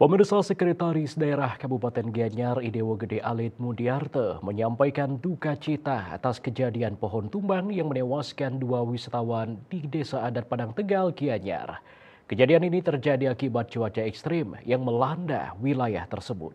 Pemirsa Sekretaris Daerah Kabupaten Gianyar Idewo Gede Alit Mudiarte menyampaikan duka cita atas kejadian pohon tumbang yang menewaskan 2 wisatawan di Desa Adat Padang Tegal, Gianyar. Kejadian ini terjadi akibat cuaca ekstrim yang melanda wilayah tersebut.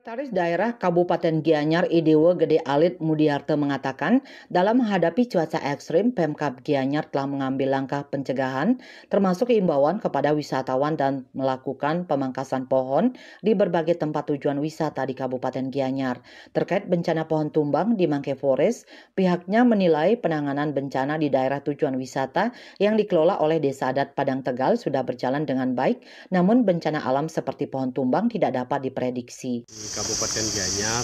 Sekretaris Daerah Kabupaten Gianyar Idewo Gede Alit Mudiarte mengatakan dalam menghadapi cuaca ekstrim, Pemkab Gianyar telah mengambil langkah pencegahan termasuk imbauan kepada wisatawan dan melakukan pemangkasan pohon di berbagai tempat tujuan wisata di Kabupaten Gianyar. Terkait bencana pohon tumbang di Mangke Forest, pihaknya menilai penanganan bencana di daerah tujuan wisata yang dikelola oleh Desa Adat Padang Tegal sudah berjalan dengan baik, namun bencana alam seperti pohon tumbang tidak dapat diprediksi. Di Kabupaten Gianyar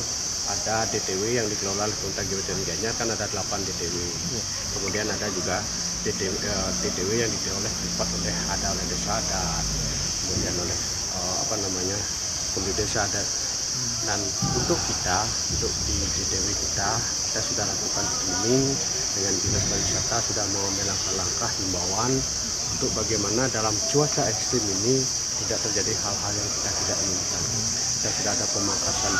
ada DTW yang dikelola oleh pemerintah Kabupaten Gianyar, kan ada 8 DTW. Kemudian ada juga DTW yang dikelola oleh desa adat, kemudian oleh penduduk desa adat. Dan untuk di DTW kita sudah lakukan screening dengan dinas pariwisata, sudah mengambil langkah-langkah himbauan untuk bagaimana dalam cuaca ekstrim ini tidak terjadi hal-hal yang kita tidak inginkan. Kita sudah ada pemangkasan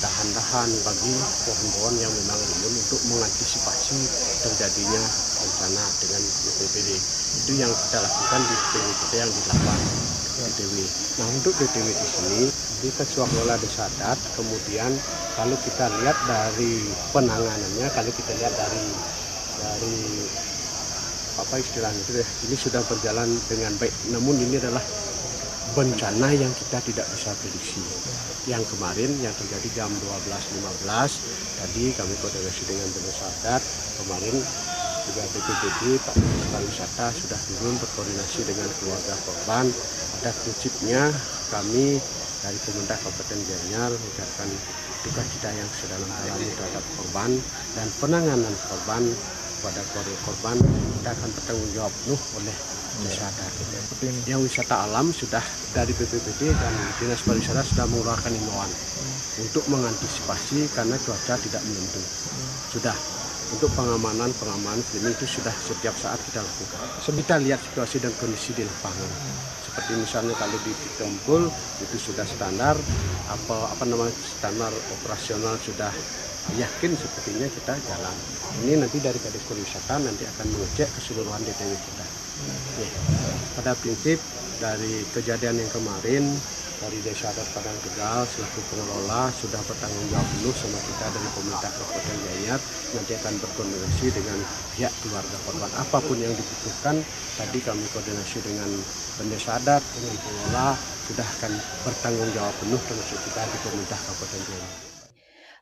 dahan-dahan bagi pohon-pohon yang memang rimbun untuk mengantisipasi terjadinya bencana dengan BPBD. Itu yang kita lakukan di DTW kita yang di 8 DTW. Nah, untuk DTW di sini kita swaklola desa adat. Kemudian kalau kita lihat dari penanganannya, kalau kita lihat dari apa istilahnya itu, ini sudah berjalan dengan baik. Namun ini adalah bencana yang kita tidak bisa prediksi. Yang kemarin yang terjadi jam 12.15 tadi kami koordinasi dengan desa adat. Kemarin juga BPBD Pak Dinas Pariwisata sudah turun berkoordinasi dengan keluarga korban. Pada prinsipnya kami dari pemerintah Kabupaten Gianyar mengucapkan duka cita yang sedalam-dalamnya terhadap korban dan penanganan korban pada keluarga korban kita akan bertanggung jawab penuh oleh desa adat. Yang wisata alam sudah dari BPBD dan Dinas Pariwisata sudah mengeluarkan himbauan untuk mengantisipasi karena cuaca tidak menentu. Sudah untuk pengamanan screening itu sudah setiap saat kita lakukan. Kita lihat situasi dan kondisi di lapangan. Seperti misalnya kalau di Tempul itu sudah standar standar operasional sudah yakin sepertinya kita jalan. Ini nanti dari Kadis Pariwisata nanti akan mengecek keseluruhan DTW kita. Pada prinsip dari kejadian yang kemarin dari Desa Adat Padang Tegal selaku pengelola sudah bertanggung jawab penuh sama kita dari pemerintah Kabupaten Gianyar. Nanti akan berkoordinasi dengan pihak keluarga korban apapun yang dibutuhkan. Tadi kami koordinasi dengan Desa Adat, dengan pengelola sudah akan bertanggung jawab penuh termasuk kita di pemerintah Kabupaten Gianyar.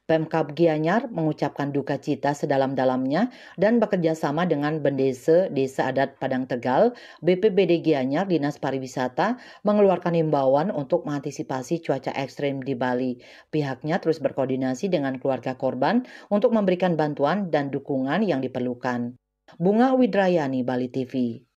Pemkab Gianyar mengucapkan duka cita sedalam-dalamnya dan bekerja sama dengan Bendese Desa Adat Padang Tegal, BPBD Gianyar, Dinas Pariwisata mengeluarkan himbauan untuk mengantisipasi cuaca ekstrim di Bali. Pihaknya terus berkoordinasi dengan keluarga korban untuk memberikan bantuan dan dukungan yang diperlukan. Bunga Widrayani, Bali TV.